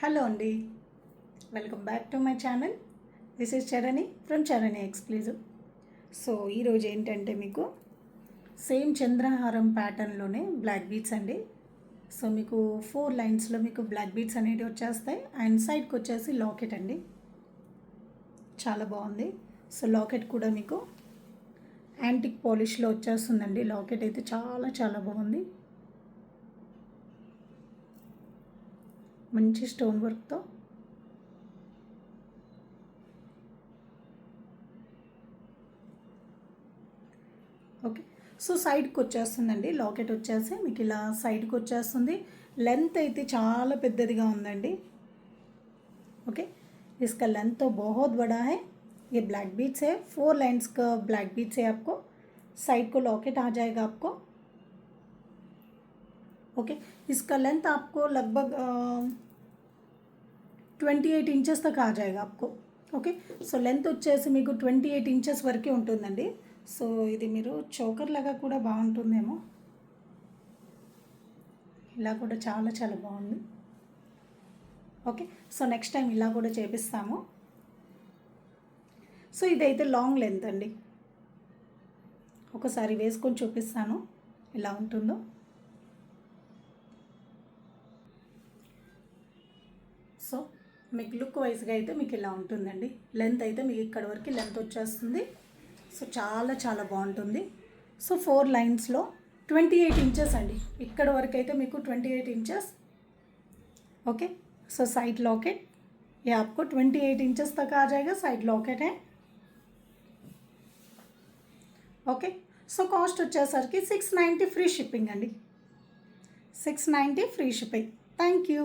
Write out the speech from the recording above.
Hello అండి, welcome back to my channel. This is Charani from Charani exclusive. So ఈరోజు ఏంటంటే మీకు సేమ్ చంద్రహారం ప్యాటర్న్లోనే బ్లాక్ బీడ్స్ అండి. సో మీకు 4 లైన్స్లో మీకు బ్లాక్ బీడ్స్ అనేవి వచ్చేస్తాయి. అండ్ సైడ్కి వచ్చేసి లాకెట్ అండి, చాలా బాగుంది. సో లాకెట్ కూడా మీకు యాంటిక్ పాలిష్లో వచ్చేస్తుందండి. లాకెట్ అయితే చాలా చాలా బాగుంది, మంచి స్టోన్ వర్క్తో. ఓకే, సో సైడ్కి వచ్చేస్తుందండి లాకెట్ వచ్చేసి మీకు ఇలా సైడ్కి వచ్చేస్తుంది. లెంత్ అయితే చాలా పెద్దదిగా ఉందండి. ओके, इसका लेंथ तो बहुत बड़ा है. ये ब्लैक बीट्स है, 4 लाइन्स का ब्लैक बीट्स है. आपको साइड को लॉकेट आ जाएगा आपको. ओके, इसका लेंथ आपको लगभग 28 इंचेस तक आ जाएगा आपको. ఓకే, సో లెంత్ వచ్చేసి మీకు 28 ఇంచెస్ వరకే ఉంటుందండి. సో ఇది మీరు చోకర్ లాగా కూడా బాగుంటుందేమో, ఇలా కూడా చాలా చాలా బాగుంది. ఓకే, సో నెక్స్ట్ టైం ఇలా కూడా చేపిస్తాము. సో ఇదైతే లాంగ్ లెంత్ అండి, ఒకసారి వేసుకొని చూపిస్తాను ఎలా ఉంటుందో. సో మీకు లుక్ వైజ్గా అయితే మీకు ఇలా ఉంటుందండి. లెంత్ అయితే మీకు ఇక్కడ వరకు లెంత్ వచ్చేస్తుంది. సో చాలా చాలా బాగుంటుంది. సో 4 లైన్స్లో 28 ఇంచెస్ అండి, ఇక్కడ వరకు అయితే మీకు 28 inches. Okay, so side locket ये आपको 28 इंचेस तक आ जाएगा. साइड लॉकेट है. ओके, सो कास्ट వచ్చేసరికి 690 ఫ్రీ షిప్పింగ్ అండి. 690 ఫ్రీ షిప్పింగ్. Thank you.